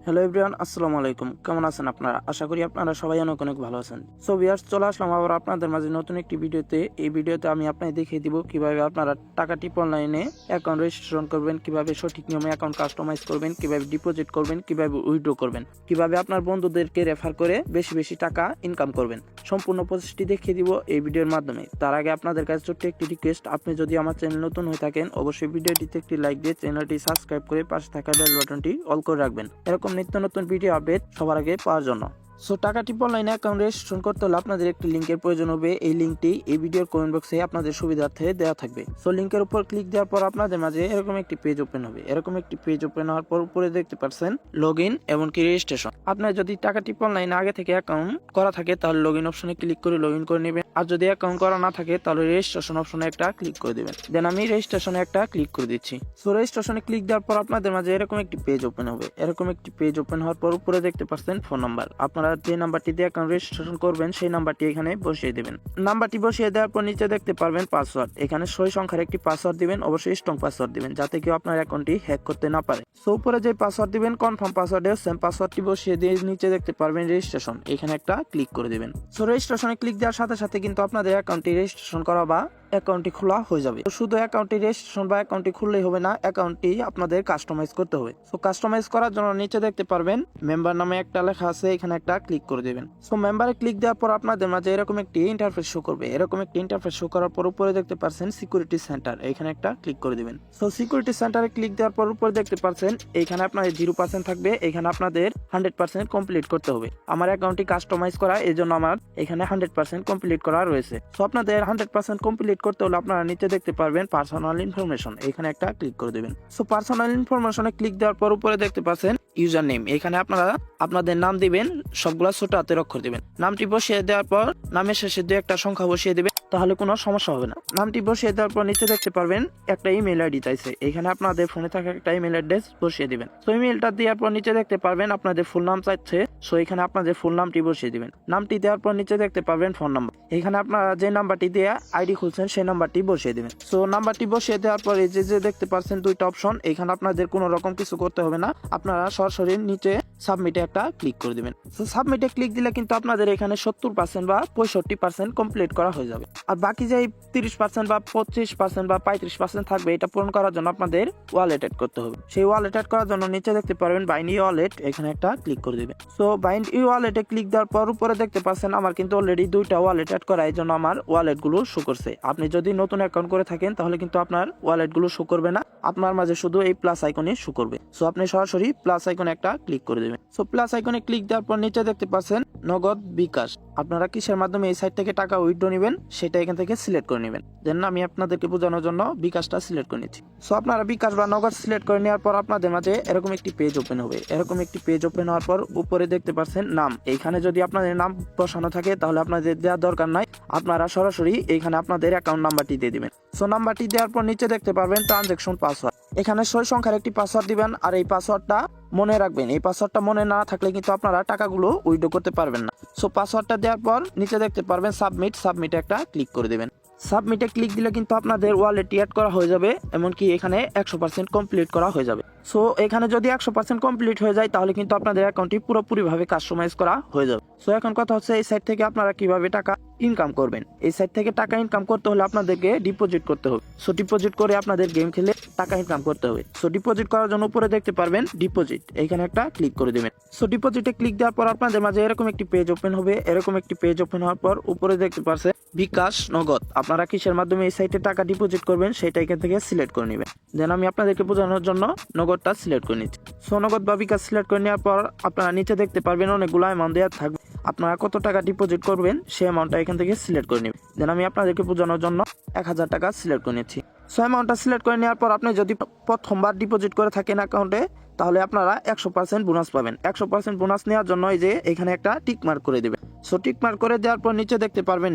Hello everyone, আসসালামু আলাইকুম। কেমন আছেন আপনারা? আশা করি আপনারা সবাই অনেক অনেক ভালো আছেন। সো ভিউয়ার্স, চলে আসলাম আবার আপনাদের মাঝে নতুন একটি ভিডিওতে। এই ভিডিওতে আমি আপনাদের দেখিয়ে দিব কিভাবে আপনারা টাকা টিপ অনলাইনে অ্যাকাউন্ট রেজিস্ট্রেশন করবেন, কিভাবে সঠিক নিয়মে অ্যাকাউন্ট কাস্টমাইজ করবেন, কিভাবে ডিপোজিট করবেন, কিভাবে উইথড্র করবেন, কিভাবে আপনার বন্ধুদেরকে রেফার করে বেশি বেশি টাকা ইনকাম করবেন। সম্পূর্ণ প্রসেসটি দেখিয়ে দিব এই ভিডিওর মাধ্যমে। তার আগে আপনাদের কাছে ছোট্ট একটি রিকোয়েস্ট, আপনি যদি আমার চ্যানেল নতুন হয়ে থাকেন অবশ্যই ভিডিওটিতে একটি লাইক দিয়ে চ্যানেলটি সাবস্ক্রাইব করে পাশে থাকা বেল বাটনটি অল করে রাখবেন, এরকম নিত্য নতুন ভিডিও আপডেট সবার আগে পাওয়ার জন্য। সো টাকা টিপ অনলাইনে অ্যাকাউন্ট রেজিস্ট্রেশন করতে হলে আপনাদের একটি লিঙ্কের প্রয়োজন হবে। এই লিঙ্কটি এই ভিডিওর কমেন্ট বক্সে আপনাদের সুবিধার্থে দেওয়া থাকবে। সো লিঙ্কের উপর ক্লিক দেওয়ার পর আপনাদের মাঝে এরকম একটি পেজ ওপেন হবে। এরকম একটি পেজ ওপেন হওয়ার পর উপরে দেখতে পাচ্ছেন লগ ইন এমনকি রেজিস্ট্রেশন। আপনার যদি টাকা টিপ অনলাইনে আগে থেকে অ্যাকাউন্ট করা থাকে তাহলে লগ ইন অপশনে ক্লিক করে লগ ইন করে নেবেন। আর যদি অ্যাকাউন্ট করা না থাকে তাহলে রেজিস্ট্রেশন অপশনে একটা ক্লিক করে দেবেন। দেন আমি রেজিস্ট্রেশনে একটা ক্লিক করে দিচ্ছি। সো রেজিস্ট্রেশনে ক্লিক দেওয়ার পর আপনাদের মাঝে এরকম একটি পেজ ওপেন হবে। এরকম একটি পেজ ওপেন হওয়ার পর উপরে দেখতে পাচ্ছেন ফোন নাম্বার। আপনারা যে নাম্বারটি দিয়ে অ্যাকাউন্ট রেজিস্ট্রেশন করবেন সেই নাম্বারটি এখানে বসিয়ে দেবেন। নাম্বারটি বসিয়ে দেওয়ার পর নিচে দেখতে পারবেন পাসওয়ার্ড। এখানে 6 সংখ্যার একটি পাসওয়ার্ড দিবেন, অবশ্যই স্ট্রং পাসওয়ার্ড দিবেন যাতে কেউ আপনার অ্যাকাউন্টটি হ্যাক করতে না পারে। সো উপরে যে পাসওয়ার্ড দিবেন কনফার্ম পাসওয়ার্ডে সেম পাসওয়ার্ডটি বসিয়ে দিয়ে নিচে দেখতে পারবেন রেজিস্ট্রেশন, এখানে একটা ক্লিক করে দিবেন। সো রেজিস্ট্রেশনে ক্লিক দেওয়ার সাথে সাথে কিন্তু আপনাদের অ্যাকাউন্টটি রেজিস্ট্রেশন করা বা অ্যাকাউন্টটি খোলা হয়ে যাবে। শুধু অ্যাকাউন্টটি রেজিস্ট্রেশন বা অ্যাকাউন্টটি খুললেই হবে না, অ্যাকাউন্টটি আপনাদের কাস্টমাইজ করতে হবে। সো কাস্টমাইজ করার জন্য নিচে দেখতে পারবেন মেম্বার নামে একটা লেখা আছে, এখানে একটা ক্লিক করে দেবেন। সো মেম্বারে ক্লিক দেওয়ার পর আপনাদের মাঝে এরকম একটি ইন্টারফেস শো করবে। এরকম একটি ইন্টারফেস শো করার পর উপরে দেখতে পাচ্ছেন সিকিউরিটি সেন্টার, এখানে একটা ক্লিক করে দিবেন। সো সিকিউরিটি সেন্টারে ক্লিক দেওয়ার পর উপরে দেখতে পাচ্ছেন এখানে আপনাদের 0% থাকবে, এখানে আপনাদের 100% কমপ্লিট করতে হবে। আমার অ্যাকাউন্টটি কাস্টমাইজ করা, এই জন্য আমার এখানে 100% কমপ্লিট করা রয়েছে। সো আপনাদের 100% কমপ্লিট করতে হলে আপনারা নিচে দেখতে পারবেন পার্সোনাল ইনফরমেশন, এখানে একটা ক্লিক করে দেবেন। সো পার্সোনাল ইনফরমেশনে ক্লিক দেওয়ার পর উপরে দেখতে পাচ্ছেন ইউজার নেম, এখানে আপনারা আপনাদের নাম দিবেন, সবগুলা ছোট হাতের অক্ষর দিবেন। নামটি বসিয়ে দেওয়ার পর নামের শেষে দু একটা সংখ্যা বসিয়ে দিবেন, তাহলে কোনো সমস্যা হবে না। নামটি বসিয়ে দেওয়ার পর নিচে দেখতে পারবেন একটা ইমেল আইডি চাইছে, এখানে আপনাদের ফোনে থাকা একটা ইমেল অ্যাড্রেস বসিয়ে দিবেন। সো ইমেলটা দেওয়ার পর নিচে দেখতে পারবেন আপনাদের ফুল নাম চাইছে, সো এখানে আপনাদের ফুল নামটি বসিয়ে দিবেন। নামটি দেওয়ার পর নিচে দেখতে পারবেন ফোন নাম্বার, এখানে আপনারা যে নাম্বারটি দিয়ে আইডি খুলছেন সেই নাম্বারটি বসিয়ে দিবেন। সো নাম্বারটি বসিয়ে দেওয়ার পর এই যে দেখতে পাচ্ছেন দুইটা অপশন, এখানে আপনাদের কোনো রকম কিছু করতে হবে না, আপনারা সরাসরি নিচে সাবমিটে একটা ক্লিক করে দিবেন। সো সাবমিটে ক্লিক দিলে কিন্তু আপনাদের এখানে 70% বা 65% কমপ্লিট করা হয়ে যাবে। আর বাকি যে 30% বা 25% বা 35% থাকবে, এটা পূরণ করার জন্য আপনাদের ওয়ালেট এড করতে হবে। সেই ওয়ালেট এড করার জন্য নিচে দেখতে পারবেন বাইন্ড ওয়ালেট, এখানে একটা ক্লিক করে দিবেন। সো বাইন্ড ওয়ালেটে ক্লিক দেওয়ার পর উপরে দেখতে পাচ্ছেন আমার কিন্তু অলরেডি দুইটা ওয়ালেট এড করা, এই জন্য আমার ওয়ালেট গুলো শো করছে। আপনি যদি নতুন অ্যাকাউন্ট করে থাকেন তাহলে কিন্তু আপনার ওয়ালেট গুলো শো করবে না, আপনার মাঝে শুধু এই প্লাস আইকনে শো করবে। সো আপনি সরাসরি প্লাস আইকনে একটা ক্লিক করে দেবেন। সো প্লাস আইকনে ক্লিক দেওয়ার পর নিচে দেখতে পাচ্ছেন নগদ বিকাশ, আপনারা কিসের মাধ্যমে এই সাইট থেকে টাকা উইথড্র নেবেন সেটা এখান থেকে সিলেক্ট করে নেবেন। দেন আমি আপনাদেরকে বোঝানোর জন্য বিকাশটা সিলেক্ট করে নিচ্ছি। সো আপনারা বিকাশ বা নগদ সিলেক্ট করে নেওয়ার পর আপনাদের মাঝে এরকম একটি পেজ ওপেন হবে। এরকম একটি পেজ ওপেন হওয়ার পর উপরে দেখতে পাচ্ছেন নাম, এইখানে যদি আপনাদের নাম বসানো থাকে তাহলে আপনাদের দেওয়ার দরকার নাই, আপনারা সরাসরি এইখানে আপনাদের অ্যাকাউন্ট নাম্বারটি দিয়ে দিবেন। সো নাম্বারটি দেওয়ার পর নিচে দেখতে পারবেন ট্রানজাকশন পাসওয়ার্ড, এখানে 6 সংখ্যার একটি পাসওয়ার্ড দিবেন আর এই পাসওয়ার্ডটা মনে রাখবেন। এই পাসওয়ার্ডটা মনে না থাকলে কিন্তু আপনারা টাকাগুলো উইথড্র করতে পারবেন না। সো পাসওয়ার্ডটা দেওয়ার পর নিচে দেখতে পারবেন সাবমিটে একটা ক্লিক করে দেবেন। সাবমিটে ক্লিক দিলে কিন্তু আপনাদের ওয়ালেটটি অ্যাড করা হয়ে যাবে, এমনকি এখানে 100% কমপ্লিট করা হয়ে যাবে। সো এখানে যদি 100% কমপ্লিট হয়ে যায় তাহলে কিন্তু আপনাদের অ্যাকাউন্টটি পুরোপুরিভাবে কাস্টমাইজ করা হয়ে যাবে। সো এখন কথা হচ্ছে এই সাইট থেকে আপনারা কিভাবে টাকা ইনকাম করবেন। এই সাইট থেকে টাকা ইনকাম করতে হলে আপনাদেরকে ডিপোজিট করতে হবে। সো ডিপোজিট করে আপনাদের গেম খেলে টাকা ইনকাম করতে হবে। সো ডিপোজিট করার জন্য উপরে দেখতে পারবেন ডিপোজিট, এখানে একটা ক্লিক করে দেবেন। সো ডিপোজিটে ক্লিক দেওয়ার পর আপনাদের মাঝে এরকম একটি পেজ ওপেন হবে। এরকম একটি পেজ ওপেন হওয়ার পর উপরে দেখতে পাচ্ছেন বিকাশ নগদ, আপনারা কিসের মাধ্যমে এই সাইটে টাকা ডিপোজিট করবেন সেটা এখান থেকে সিলেক্ট করে নেবেন। দেন আমি আপনাদেরকে বোঝানোর জন্য নগদটা সিলেক্ট করে নিচ্ছি। সো নগদ বা বিকাশ সিলেক্ট করে নেওয়ার পর আপনারা নিচে দেখতে পারবেন অনেকগুলো অ্যামাউন্ট দেওয়া থাকবে, আপনারা কত টাকা ডিপোজিট করবেন সেই অ্যামাউন্টটা এখান থেকে সিলেক্ট করে নেবেন। দেন আমি আপনাদেরকে বোঝানোর জন্য 1000 টাকা সিলেক্ট করে নিচ্ছি। সো অ্যামাউন্টটা সিলেক্ট করে নেওয়ার পর আপনি যদি প্রথমবার ডিপোজিট করে থাকেন অ্যাকাউন্টে তাহলে আপনারা 100% বোনাস পাবেন। 100% বোনাস নেওয়ার জন্য এই যে এখানে একটা টিক মার্ক করে দেবেন। সো টিক মার্ক করে দেওয়ার পর নিচে দেখতে পারবেন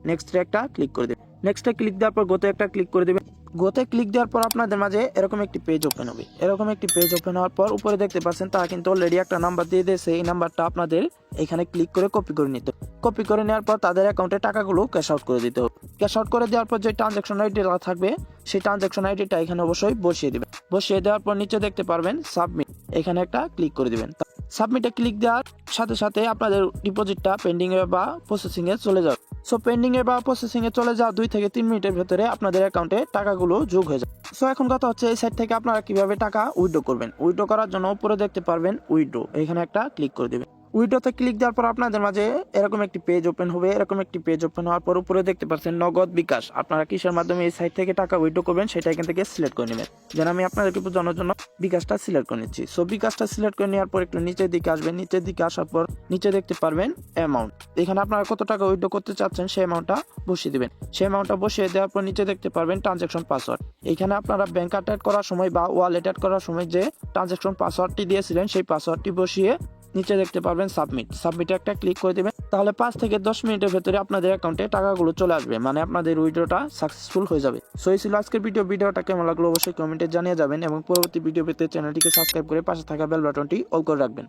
নেক্সটে একটা ক্লিক করে দেবেন। নেক্সটে ক্লিক দেওয়ার পর গোতে একটা ক্লিক করে দেবেন। গোতে ক্লিক দেওয়ার পর আপনাদের মাঝে এরকম একটি পেজ ওপেন হবে। এরকম একটি পেজ ওপেন হওয়ার পর উপরে দেখতে পাচ্ছেন তারা কিন্তু অলরেডি একটা নাম্বার দিয়ে দিয়েছে, এই নাম্বারটা আপনাদের এখানে ক্লিক করে কপি করে নিতে হবে। কপি করে নেওয়ার পর তাদের অ্যাকাউন্টে টাকাগুলো ক্যাশ আউট করে দিতে হবে। ক্যাশ আউট করে দেওয়ার পর যে ট্রানজাকশন আইডিটা থাকবে সেই ট্রানজাকশন আইডিটা এখানে অবশ্যই বসিয়ে দিবেন। বসিয়ে দেওয়ার পর নিচে দেখতে পারবেন সাবমিট, এখানে একটা ক্লিক করে দিবেন। সাবমিটে ক্লিক দেওয়ার সাথে সাথে আপনাদের ডিপোজিটটা পেন্ডিং এ বা প্রসেসিং এ চলে যাবে। সো পেন্ডিং এ বা প্রসেসিং এ চলে যাওয়া 2 থেকে 3 মিনিটের ভেতরে আপনাদের অ্যাকাউন্টে টাকাগুলো যোগ হয়ে যাবে। সো এখন কথা হচ্ছে এই সাইট থেকে আপনারা কিভাবে টাকা উইথড্র করবেন। উইথড্র করার জন্য উপরে দেখতে পারবেন উইথড্র, এখানে একটা ক্লিক করে দিবেন। উইথড্রতে ক্লিক দেওয়ার পর আপনাদের মাঝে এরকম একটি পেজ ওপেন হবে। এরকম একটি পেজ ওপেন হওয়ার পর উপরে দেখতে পাচ্ছেন নগদ বিকাশ। আপনারা কিসের মাধ্যমে এই সাইট থেকে টাকা উইথড্র করবেন সেটা এখান থেকে সিলেক্ট করে নেবেন। যেন আমি আপনাদেরকে বোঝানোর জন্য বিকাশটা সিলেক্ট করে নিচ্ছি। সো বিকাশটা সিলেক্ট করে নেওয়ার পর একটু নিচের দিকে আসবেন। নিচের দিকে আসার পর নিচে দেখতে পারবেন অ্যামাউন্ট। এখানে আপনারা কত টাকা উইথড্র করতে চাচ্ছেন সেই অ্যামাউন্টটা বসিয়ে দিবেন। সেই অ্যামাউন্টটা বসিয়ে দেওয়ার পর নিচে দেখতে পারবেন ট্রানজ্যাকশন পাসওয়ার্ড। এখানে আপনারা ব্যাংক অ্যাড করার সময় বা ওয়ালেট অ্যাড করার সময় যে ট্রানজ্যাকশন পাসওয়ার্ডটি দিয়েছিলেন সেই পাসওয়ার্ডটি বসিয়ে নিচে দেখতে পারবেন সাবমিটে একটা ক্লিক করে দিবেন। তাহলে 5 থেকে 10 মিনিটের ভেতরে আপনাদের অ্যাকাউন্টে টাকাগুলো চলে আসবে, মানে আপনাদের উইথড্রটা সাকসেসফুল হয়ে যাবে। সো এই ছিল আজকের ভিডিওটা কেমন লাগলো অবশ্যই কমেন্টে জানিয়ে যাবেন এবং পরবর্তী ভিডিও পেতে চ্যানেলটিকে সাবস্ক্রাইব করে পাশে থাকা বেল বাটনটি অল করে রাখবেন।